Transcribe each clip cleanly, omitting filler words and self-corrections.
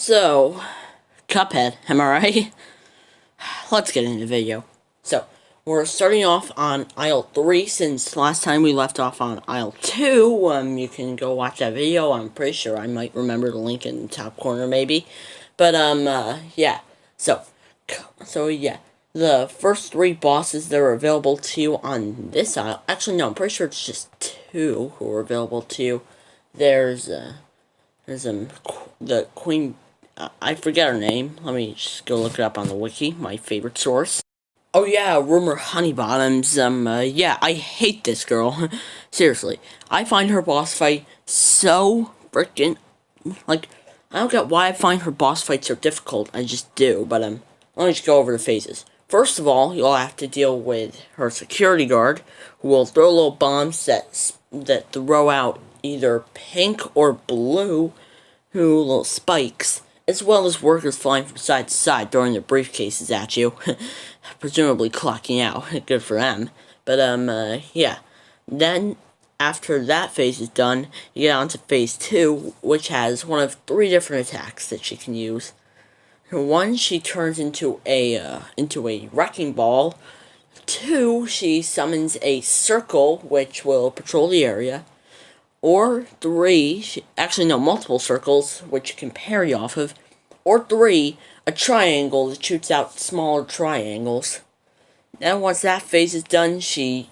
So, Cuphead, am I right? Let's get into the video. So, we're starting off on aisle 3, since last time we left off on aisle 2. You can go watch that video. I'm pretty sure I might remember the link in the top corner, maybe. But, yeah. So yeah. The first 3 bosses that are available to you on this aisle. Actually, no, I'm pretty sure it's just 2 who are available to you. There's the Queen. I forget her name. Let me just go look it up on the wiki, my favorite source. Oh yeah, Rumor Honeybottoms. Yeah, I hate this girl. Seriously, I find her boss fight so freaking, like, I don't get why I find her boss fights so difficult. I just do, but let me just go over the phases. First of all, you'll have to deal with her security guard, who will throw little bombs that throw out either pink or blue, little spikes, as well as workers flying from side to side, throwing their briefcases at you, presumably clocking out. Good for them. But yeah. Then, after that phase is done, you get on to phase 2, which has one of 3 different attacks that she can use. One, she turns into a wrecking ball. 2, she summons a circle, which will patrol the area. Or 3, multiple circles, which you can parry off of. Or 3, a triangle that shoots out smaller triangles. Then once that phase is done, she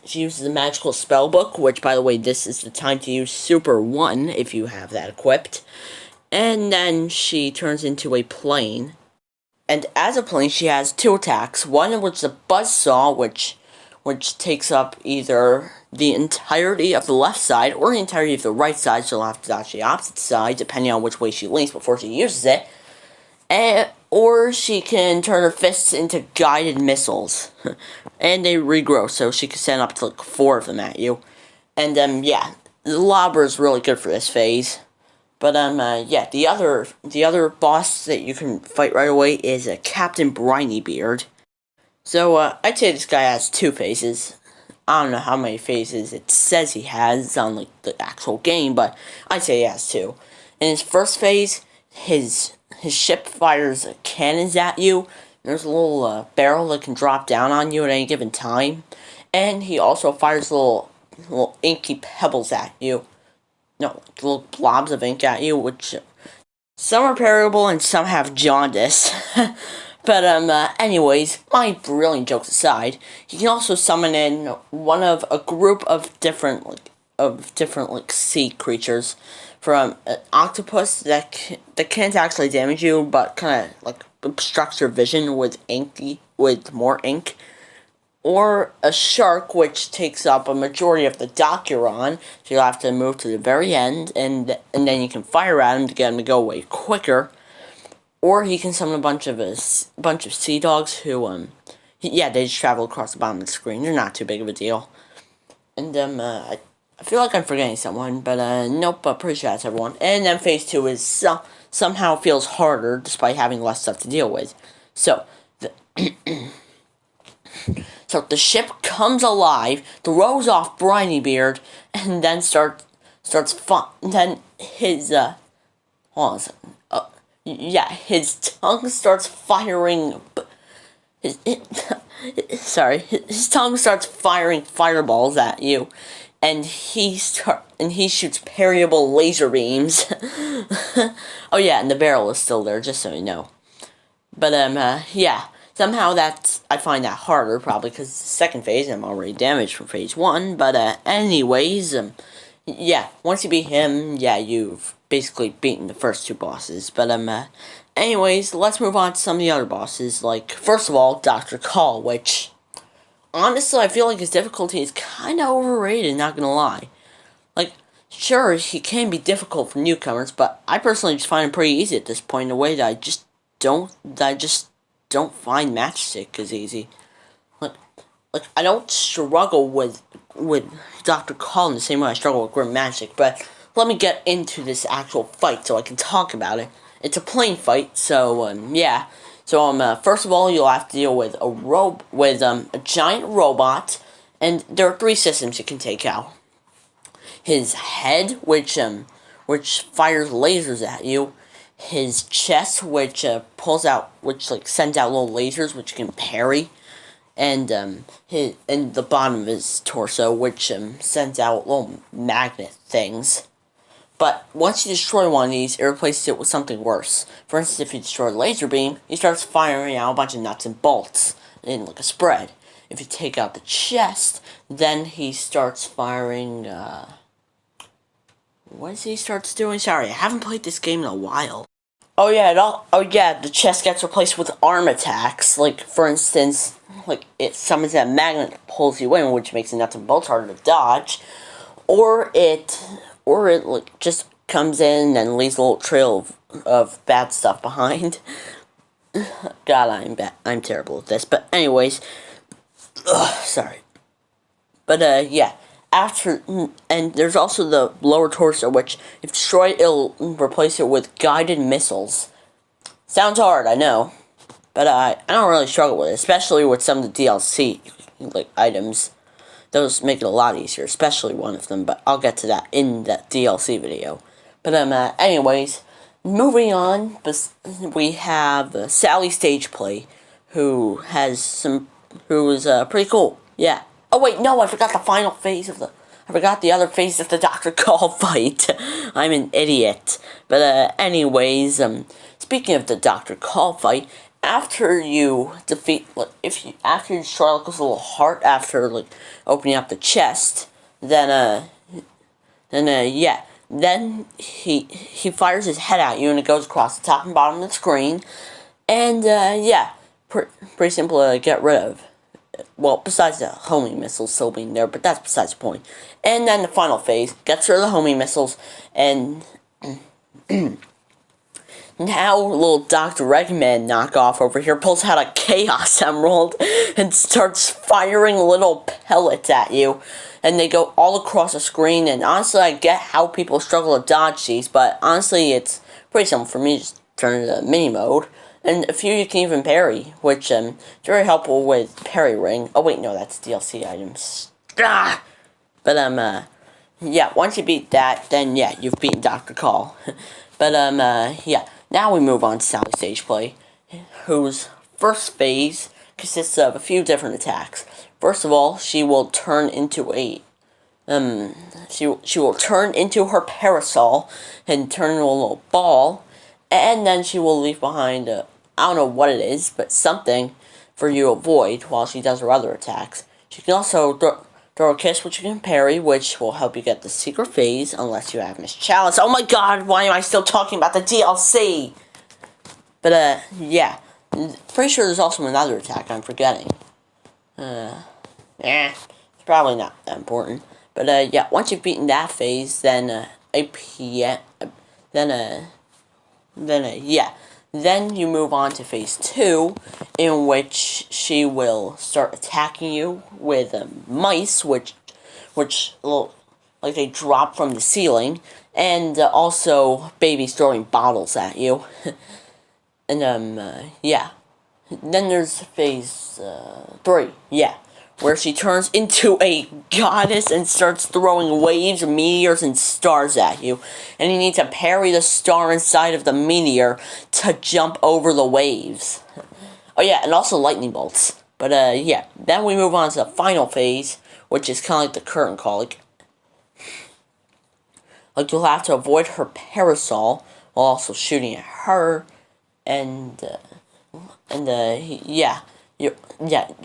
uses a magical spell book, which, by the way, this is the time to use Super 1 if you have that equipped. And then she turns into a plane. And as a plane, she has 2 attacks. One of which is a buzzsaw, which takes up either the entirety of the left side or the entirety of the right side, so she'll have to dodge the opposite side, depending on which way she leans before she uses it. Or she can turn her fists into guided missiles. And they regrow, so she can send up to like 4 of them at you. And yeah, the lobber is really good for this phase. But yeah, the other boss that you can fight right away is a Captain Brinybeard. So I'd say this guy has 2 phases. I don't know how many phases it says he has on like the actual game, but I'd say he has 2. In his first phase, his ship fires cannons at you. There's a little barrel that can drop down on you at any given time, and he also fires little inky pebbles at you. No, little blobs of ink at you, which some are parryable and some have jaundice. But anyways, my brilliant jokes aside, he can also summon in one of a group of different sea creatures, from an octopus that can't actually damage you, but kind of like obstructs your vision with more ink. Or a shark, which takes up a majority of the dock you're on, so you'll have to move to the very end, and then you can fire at him to get him to go away quicker. Or he can summon a bunch of sea dogs who, they just travel across the bottom of the screen. They're not too big of a deal. And I feel like I'm forgetting someone, but nope, I'm pretty sure that's everyone. And then phase 2 is somehow feels harder, despite having less stuff to deal with. So So the ship comes alive, throws off Brinybeard, and then then his his tongue starts firing. His tongue starts firing fireballs at you, and he shoots parryable laser beams. Oh yeah, and the barrel is still there, just so you know. But yeah. Somehow I find that harder, probably because it's the second phase and I'm already damaged from phase 1, but anyways, yeah, once you beat him, yeah, you've basically beaten the first 2 bosses, but anyways, let's move on to some of the other bosses, like, first of all, Dr. Call, which, honestly, I feel like his difficulty is kinda overrated, not gonna lie. Like, sure, he can be difficult for newcomers, but I personally just find him pretty easy at this point, in a way that I just don't find Matchstick as easy. Like I don't struggle with Dr. Call in the same way I struggle with Grim Magic, but let me get into this actual fight so I can talk about it. It's a plane fight, so yeah. So first of all, you'll have to deal with a giant robot, and there are 3 systems you can take out. His head, which fires lasers at you. his chest, which pulls out, which like sends out little lasers, which you can parry, and the bottom of his torso, which sends out little magnet things. But once you destroy one of these, it replaces it with something worse. For instance, if you destroy the laser beam, he starts firing out a bunch of nuts and bolts in like a spread. If you take out the chest, then he starts firing, what is he starts doing? Sorry, I haven't played this game in a while. Oh yeah, the chest gets replaced with arm attacks. Like, for instance, like, it summons that magnet that pulls you in, which makes the nuts and bolts harder to dodge. Or it like, just comes in and leaves a little trail of bad stuff behind. God, I'm terrible at this. But anyways, sorry. But yeah, and there's also the lower torso, which if destroyed, it'll replace it with guided missiles. Sounds hard, I know, but I don't really struggle with it, especially with some of the DLC like items. Those make it a lot easier, especially one of them, but I'll get to that in that DLC video. But anyways, moving on, we have Sally Stageplay, who is pretty cool. Yeah. Oh wait, no, I forgot the final phase I forgot the other phase of the Dr. Call fight. I'm an idiot. But anyways, speaking of the Dr. Call fight, after you defeat, after you destroy like this little heart after like opening up the chest, then he fires his head at you and it goes across the top and bottom of the screen, and pretty simple to get rid of. Well, besides the homing missiles still being there, but that's besides the point. And then the final phase gets rid of the homing missiles, and now little Dr. Eggman knockoff over here pulls out a Chaos Emerald and starts firing little pellets at you. And they go all across the screen, and honestly, I get how people struggle to dodge these, but honestly, it's pretty simple for me to just turn it to mini mode. And a few you can even parry, which is very helpful with parry ring. Oh wait, no, that's DLC items. Ah! But yeah, once you beat that, then yeah, you've beaten Dr. Call. But yeah, now we move on to Sally Stageplay, whose first phase consists of a few different attacks. First of all, she will turn into she will turn into her parasol and turn into a little ball. And then she will leave behind, I don't know what it is, but something for you to avoid while she does her other attacks. She can also throw a kiss, which you can parry, which will help you get the secret phase, unless you have Miss Chalice. Oh my god, why am I still talking about the DLC? But, yeah. Pretty sure there's also another attack I'm forgetting. It's probably not that important. But, yeah, once you've beaten that phase, then, then you move on to phase 2, in which she will start attacking you with mice, which like they drop from the ceiling, and also babies throwing bottles at you. And yeah. Then there's phase 3, yeah, where she turns into a goddess and starts throwing waves, meteors, and stars at you. And you need to parry the star inside of the meteor to jump over the waves. Oh yeah, and also lightning bolts. But yeah, then we move on to the final phase, which is kind of like the curtain call. Like you'll have to avoid her parasol while also shooting at her, and yeah. You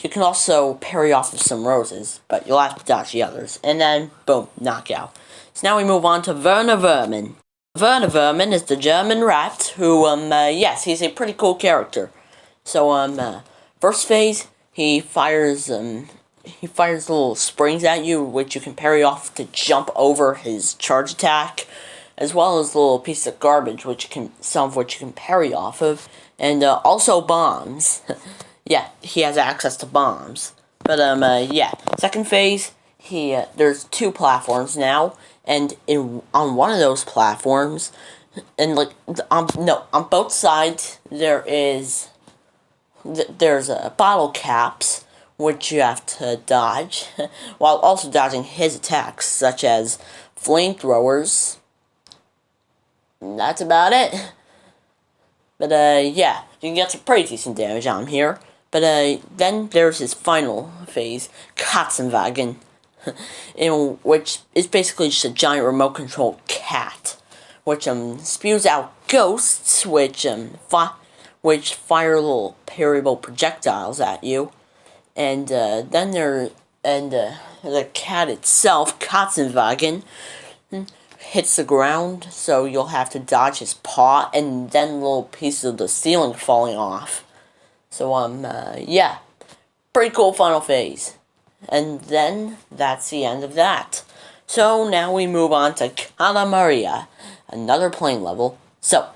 can also parry off of some roses, but you'll have to dodge the others. And then, boom, knockout. So now we move on to Werner Werman. Werner Werman is the German rat who, yes, he's a pretty cool character. So, first phase, he fires little springs at you, which you can parry off to jump over his charge attack, as well as little pieces of garbage, some of which you can parry off of, and also bombs. Yeah, he has access to bombs. But, yeah. Second phase, there's 2 platforms now, and on one of those platforms, and, like, on both sides, there's bottle caps, which you have to dodge, while also dodging his attacks, such as flamethrowers. That's about it. But, yeah, you can get some pretty decent damage on him here. But, then there's his final phase, Katzenwagen, in which is basically just a giant remote-controlled cat, which, spews out ghosts, which fire little parryable projectiles at you. And, then the cat itself, Katzenwagen, hits the ground, so you'll have to dodge his paw, and then little pieces of the ceiling falling off. So, yeah, pretty cool final phase. And then, that's the end of that. So, now we move on to Cala Maria, another plane level. So,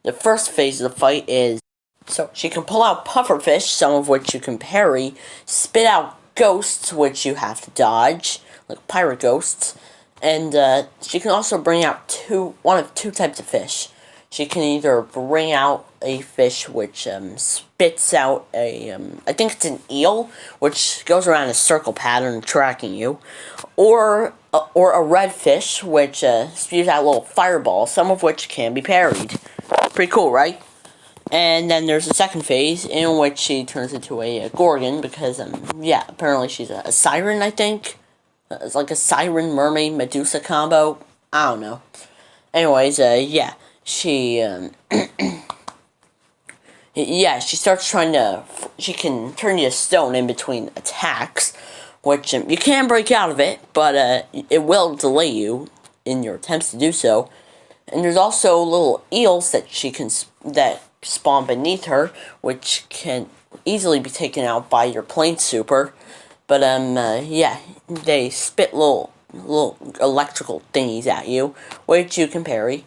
the first phase of the fight is, so she can pull out pufferfish, some of which you can parry, spit out ghosts, which you have to dodge, like pirate ghosts, and she can also bring out one of two types of fish. She can either bring out a fish which spits out I think it's an eel, which goes around a circle pattern tracking you, or a red fish which spews out little fireballs, some of which can be parried. Pretty cool, right? And then there's a second phase in which she turns into a gorgon because, yeah, apparently she's a siren, I think. It's like a siren, mermaid, Medusa combo. I don't know. Anyways, yeah, she starts trying to. She can turn you to stone in between attacks, which you can break out of it, but it will delay you in your attempts to do so. And there's also little eels that spawn beneath her, which can easily be taken out by your plane super. But, yeah, they spit little electrical thingies at you, which you can parry.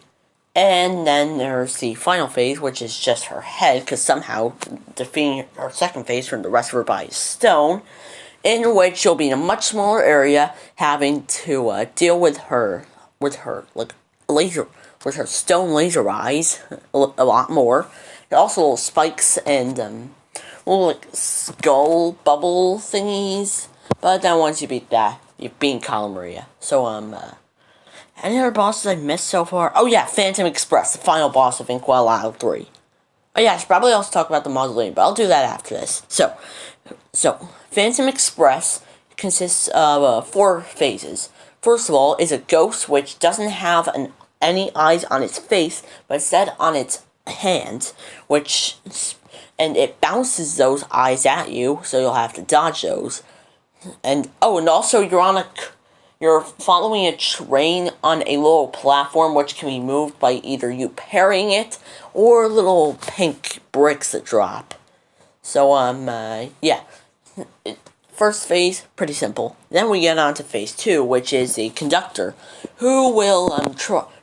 And then there's the final phase, which is just her head, because somehow defeating her second phase from the rest of her body is stone, in which you'll be in a much smaller area, having to deal with her stone laser eyes a lot more. And also little spikes and little like skull bubble thingies. But then once you beat that, you beat Cala Maria. So any other bosses I've missed so far? Oh yeah, Phantom Express, the final boss of Inkwell Isle 3. Oh yeah, I should probably also talk about the mausoleum, but I'll do that after this. So Phantom Express consists of 4 phases. First of all is a ghost which doesn't have any eyes on its face, but instead on its hand, and it bounces those eyes at you, so you'll have to dodge those. And also you're following a train on a little platform which can be moved by either you parrying it or little pink bricks that drop. So yeah. First phase, pretty simple. Then we get on to phase 2, which is the conductor, who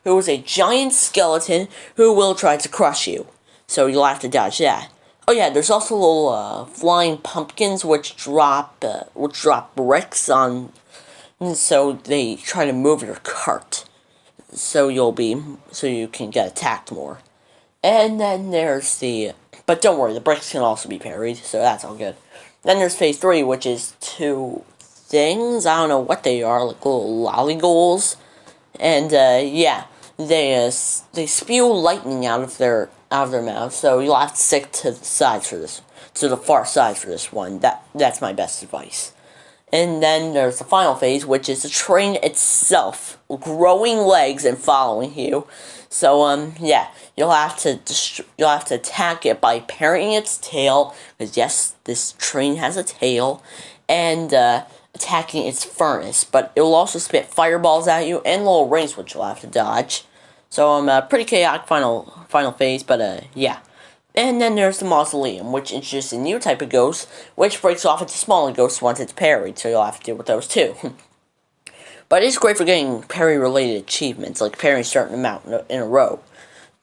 is a giant skeleton who will try to crush you. So you'll have to dodge that. Oh yeah, there's also little flying pumpkins which drop bricks on, so they try to move your cart. So you can get attacked more. And then there's but don't worry, the bricks can also be parried, so that's all good. Then there's phase 3, which is 2 things. I don't know what they are, like little lollygoals. And, yeah, they spew lightning out of their mouths, so you'll have to stick to the sides for this, to the far side for this one. That's my best advice. And then there's the final phase, which is the train itself, growing legs and following you. So, yeah, you'll have to attack it by parrying its tail, because yes, this train has a tail, and attacking its furnace. But it will also spit fireballs at you and little rings, which you'll have to dodge. So, pretty chaotic final phase, but yeah. And then there's the mausoleum, which introduces a new type of ghost, which breaks off into smaller ghosts once it's parried, so you'll have to deal with those too. But it's great for getting parry-related achievements, like parrying a certain amount in a row.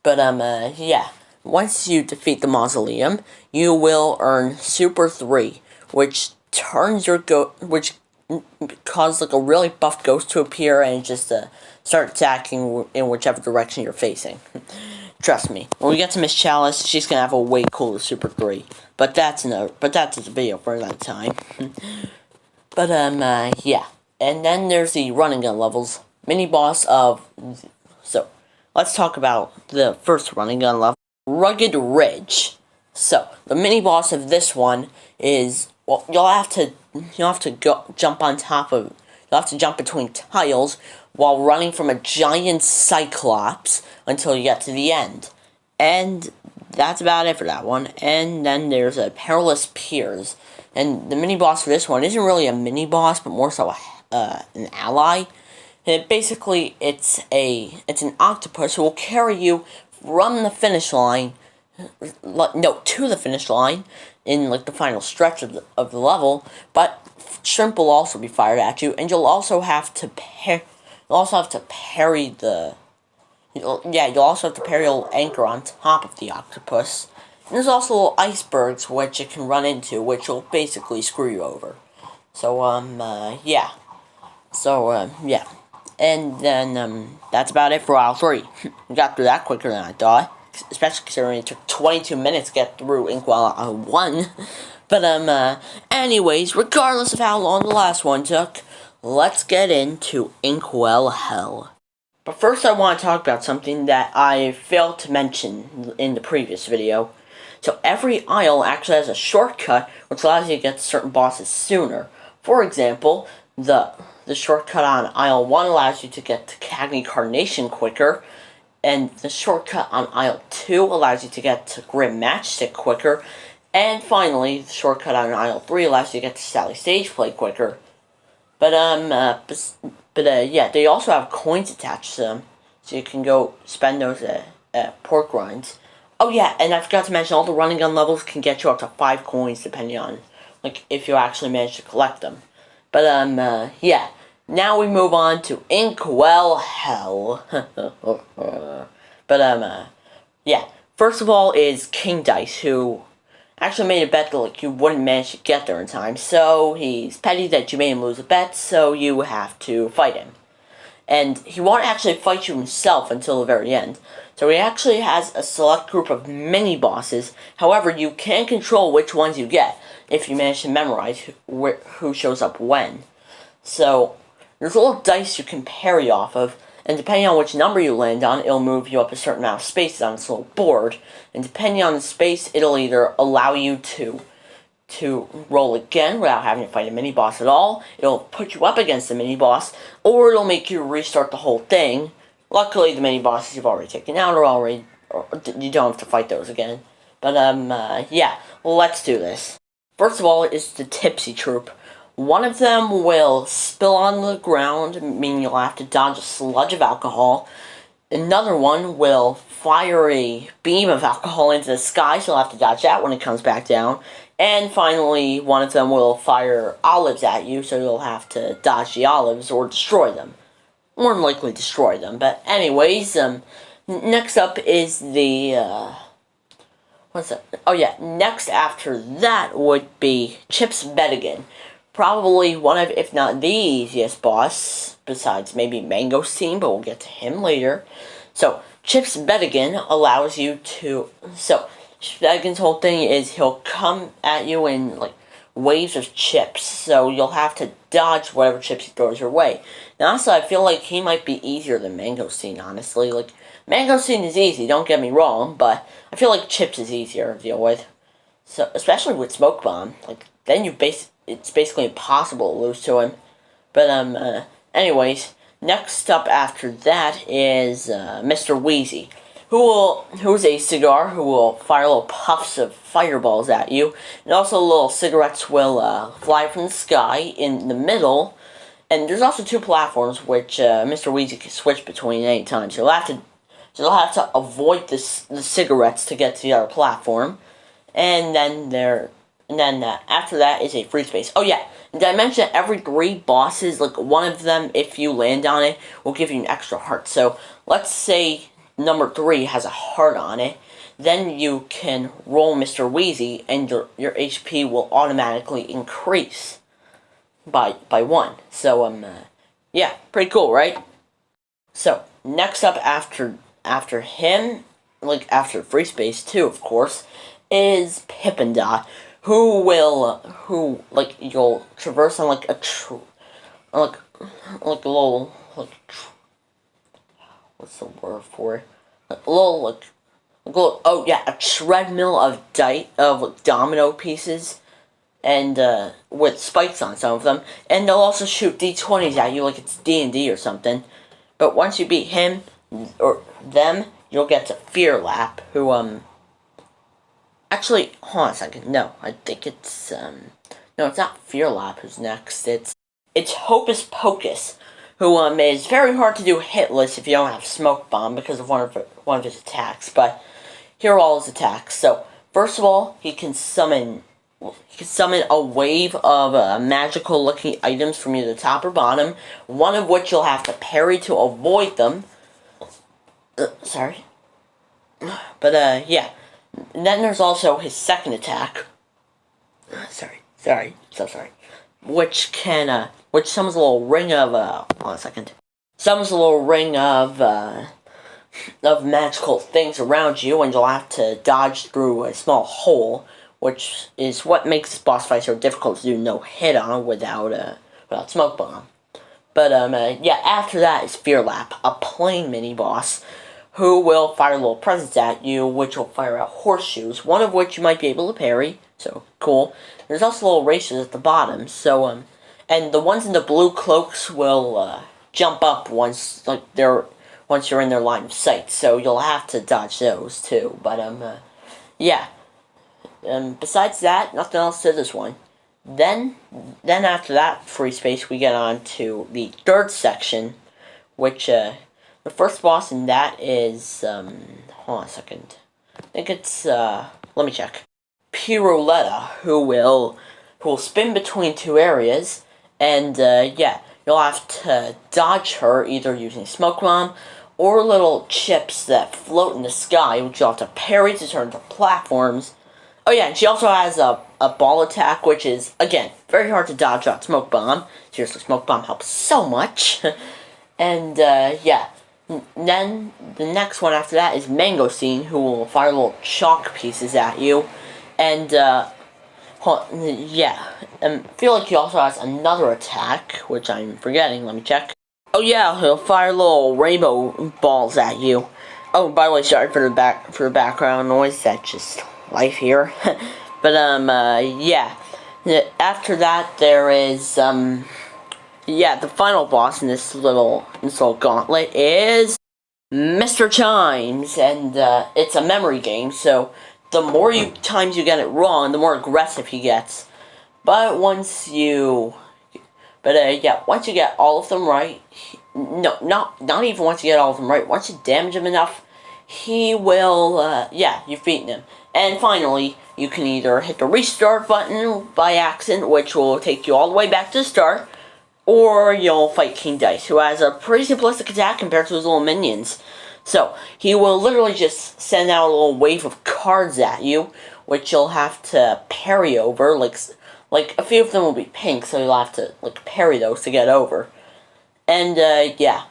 But, yeah. Once you defeat the mausoleum, you will earn Super 3, which turns your which causes, like, a really buff ghost to appear and just, start attacking in whichever direction you're facing. Trust me. When we get to Miss Chalice, she's gonna have a way cooler Super 3. But that's a video for another time. But, yeah. And then there's the running gun levels. Mini boss of... So, let's talk about the first running gun level, Rugged Ridge. So, the mini-boss of this one is, well, you'll have to jump on top of, you'll have to jump between tiles while running from a giant cyclops until you get to the end. And that's about it for that one. And then there's a Perilous Piers. And the mini-boss for this one isn't really a mini-boss, but more so an ally. Basically, it's an octopus who will carry you from the finish line, to the finish line in like the final stretch of the level. But shrimp will also be fired at you, and you'll also have to parry the. You'll also have to parry a little anchor on top of the octopus. And there's also little icebergs which it can run into, which will basically screw you over. So yeah. So yeah. And then, that's about it for Aisle 3. We got through that quicker than I thought. Especially considering it took 22 minutes to get through Inkwell Aisle 1. But, anyways, regardless of how long the last one took, let's get into Inkwell Hell. But first I want to talk about something that I failed to mention in the previous video. So every aisle actually has a shortcut which allows you to get to certain bosses sooner. For example, the shortcut on Aisle 1 allows you to get to Cagney Carnation quicker, and the shortcut on Aisle 2 allows you to get to Grim Matchstick quicker, and finally, the shortcut on Aisle 3 allows you to get to Sally Stageplay quicker. But, yeah, they also have coins attached to them, so you can go spend those at pork rinds. Oh yeah, and I forgot to mention, all the running gun levels can get you up to 5 coins, depending on, like, if you actually manage to collect them. But, yeah. Now we move on to Inkwell Hell. But, yeah. First of all is King Dice, who actually made a bet that, like, you wouldn't manage to get there in time. So, he's petty that you made him lose a bet, so you have to fight him. And he won't actually fight you himself until the very end. So he actually has a select group of mini-bosses. However, you can control which ones you get if you manage to memorize who shows up when. So, there's a little dice you can parry off of, and depending on which number you land on, it'll move you up a certain amount of spaces on this little board. And depending on the space, it'll either allow you to roll again without having to fight a mini-boss at all, it'll put you up against the mini-boss, or it'll make you restart the whole thing. Luckily, the mini-bosses you've already taken out or you don't have to fight those again. But, yeah, let's do this. First of all is the Tipsy Troop. One of them will spill on the ground, meaning you'll have to dodge a sludge of alcohol. Another one will fire a beam of alcohol into the sky, so you'll have to dodge that when it comes back down. And finally, one of them will fire olives at you, so you'll have to dodge the olives or destroy them. More than likely destroy them. But anyways, next up is the, what's that? Oh yeah, next after that would be Chips Bedigan. Probably one of, if not the easiest boss, besides maybe Mangosteen, but we'll get to him later. So, Chips Bedigan allows you to, Chips Bedigan's whole thing is he'll come at you in, like, waves of chips, so you'll have to dodge whatever chips he throws your way. Now, also, I feel like he might be easier than Mangosteen, honestly. Like, Mangosteen is easy, don't get me wrong, but I feel like Chips is easier to deal with. So, especially with Smoke Bomb. Like, then it's basically impossible to lose to him. But, anyways, next up after that is, Mr. Wheezy, who's a cigar who will fire little puffs of fireballs at you, and also little cigarettes will, fly from the sky in the middle, and there's also 2 platforms which, Mr. Wheezy can switch between at any time, so you'll have to avoid the cigarettes to get to the other platform, and then after that is a free space. Oh yeah, did I mention that every 3 bosses, like one of them, if you land on it, will give you an extra heart. So, let's say number 3 has a heart on it, then you can roll Mr. Wheezy, and your HP will automatically increase by 1. So, yeah, pretty cool, right? So, next up after him, like after free space too, of course, is Pippin-Dot, who you'll traverse on like a little, what's the word for it? A little Oh yeah, a treadmill of domino pieces, and with spikes on some of them, and they'll also shoot D20s at you like it's D&D or something. But once you beat him or them, you'll get to Fear Lap, who actually, hold on a second. No, I think it's no, it's not Fear Lap who's next. It's Hocus Pocus, who is very hard to do hitless if you don't have Smoke Bomb because of one of his attacks. But here are all his attacks. So first of all, he can summon a wave of magical-looking items from either top or bottom, one of which you'll have to parry to avoid them. Sorry. But, yeah. And then there's also his second attack. Sorry, so sorry. Which summons a little ring of, hold on a second. Summons a little ring of magical things around you, and you'll have to dodge through a small hole, which is what makes this boss fight so difficult to do no hit on without Smoke Bomb. But, yeah, after that is Fear Lap, a plain mini-boss, who will fire little presents at you, which will fire out horseshoes, one of which you might be able to parry, so cool. There's also little racers at the bottom, so, and the ones in the blue cloaks will, jump up once you're in their line of sight, so you'll have to dodge those, too, but, yeah. Besides that, nothing else to this one. Then after that free space, we get on to the third section, which, the first boss in that is, hold on a second. I think it's, let me check. Piruletta, who will spin between two areas, and, yeah, you'll have to dodge her either using Smoke Bomb or little chips that float in the sky, which you'll have to parry to turn into platforms. Oh yeah, and she also has a ball attack, which is, again, very hard to dodge out Smoke Bomb. Seriously, Smoke Bomb helps so much. And, yeah. Then, the next one after that is Mangosteen, who will fire little chalk pieces at you. And, yeah. I feel like he also has another attack, which I'm forgetting. Let me check. Oh yeah, he'll fire little rainbow balls at you. Oh, by the way, sorry for the background noise. That's just life here. But, yeah. After that, there is, yeah, the final boss in this little gauntlet is Mr. Chimes, and, it's a memory game, so the more times you get it wrong, the more aggressive he gets. But once you get all of them right, not even once you get all of them right, once you damage him enough, he will, yeah, you've beaten him. And finally, you can either hit the restart button by accident, which will take you all the way back to the start, or you'll fight King Dice, who has a pretty simplistic attack compared to his little minions. So, he will literally just send out a little wave of cards at you, which you'll have to parry over, like a few of them will be pink, so you'll have to, parry those to get over. And, yeah.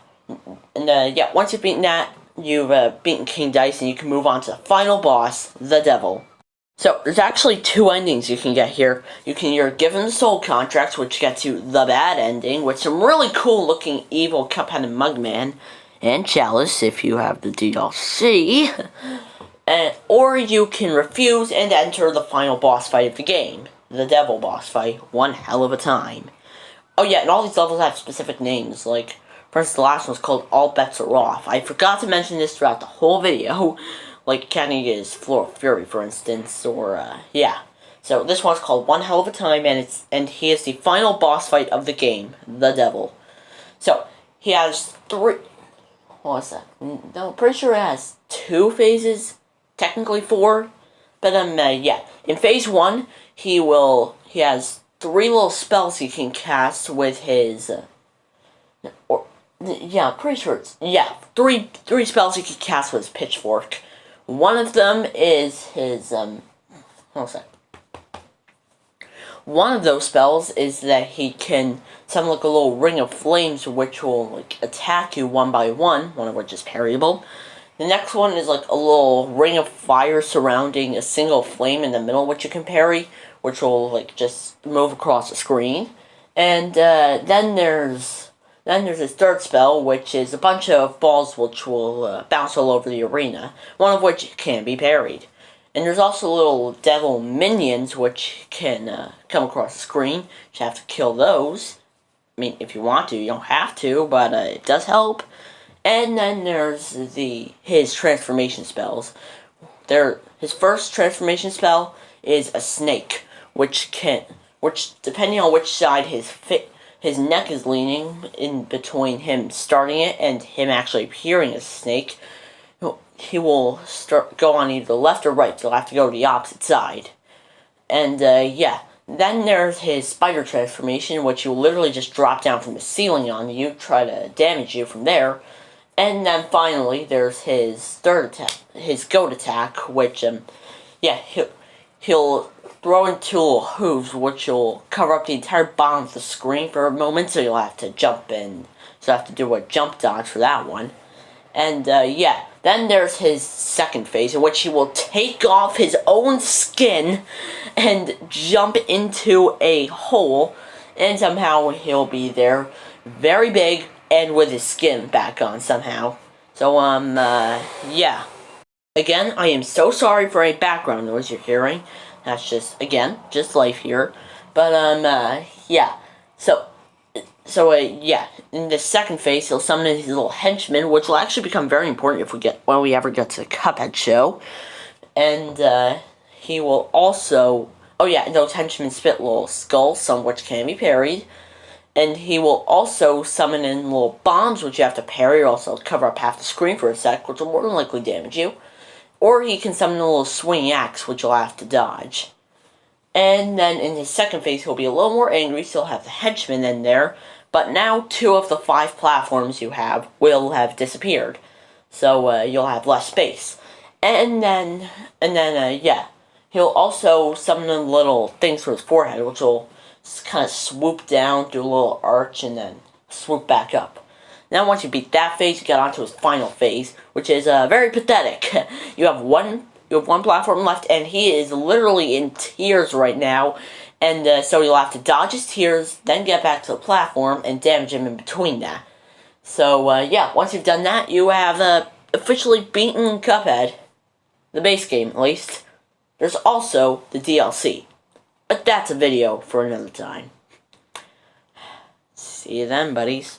And, yeah, once you've beaten that, you've beaten King Dice, and you can move on to the final boss, the Devil. So, there's actually two endings you can get here. You can either give him the soul contracts, which gets you the bad ending, with some really cool looking evil Cuphead and Mugman, and Chalice if you have the DLC. Or you can refuse and enter the final boss fight of the game, the Devil boss fight, one hell of a time. Oh yeah, and all these levels have specific names, like, for instance, the last one's called All Bets Are Off. I forgot to mention this throughout the whole video. Like Kenny's Floor of Fury, for instance, or, yeah. So, this one's called One Hell of a Time, and he is the final boss fight of the game, the Devil. So, he has what's that? No, pretty sure it has 2 phases, technically 4, but, yeah. In phase 1, he has 3 little spells he can cast with his, yeah, pretty sure it's, yeah, 3 spells he can cast with his pitchfork. One of them is his, hold on a sec. One of those spells is that he can summon, a little ring of flames, which will, attack you one by one of which is parryable. The next one is, a little ring of fire surrounding a single flame in the middle, which you can parry, which will, just move across the screen. And, then there's Then there's his third spell, which is a bunch of balls which will bounce all over the arena, one of which can be parried. And there's also little devil minions which can come across the screen. You have to kill those. I mean, if you want to, you don't have to, but it does help. And then there's his transformation spells. His first transformation spell is a snake, which depending on which side his neck is leaning, in between him starting it and him actually appearing as a snake, he will go on either left or right. So you'll have to go to the opposite side. And yeah, then there's his spider transformation, which will literally just drop down from the ceiling on you, try to damage you from there. And then finally, there's his third attack, his goat attack, which yeah, he'll throw into little hooves, which will cover up the entire bottom of the screen for a moment, so you'll have to jump in. So you'll have to do a jump dodge for that one. And yeah, then there's his second phase, in which he will take off his own skin and jump into a hole, and somehow he'll be there, very big, and with his skin back on somehow. So, yeah. Again, I am so sorry for any background noise you're hearing. That's just, again, just life here. But, yeah. So, yeah. In the second phase, he'll summon his little henchmen, which will actually become very important when we ever get to the Cuphead show. And, he will also... Oh, yeah, those henchmen spit little skulls, some of which can be parried. And he will also summon in little bombs, which you have to parry, or also cover up half the screen for a sec, which will more than likely damage you. Or he can summon a little swinging axe, which you'll have to dodge. And then in his second phase, he'll be a little more angry, so he'll have the henchmen in there. But now 2 of the 5 platforms you have will have disappeared. So you'll have less space. And then, yeah. He'll also summon in little things for his forehead, which will kind of swoop down, do a little arch, and then swoop back up. Now once you beat that phase, you get onto his final phase, which is very pathetic. You have one platform left, and he is literally in tears right now, and so you'll have to dodge his tears, then get back to the platform, and damage him in between that. So, yeah, once you've done that, you have officially beaten Cuphead. The base game, at least. There's also the DLC. But that's a video for another time. See you then, buddies.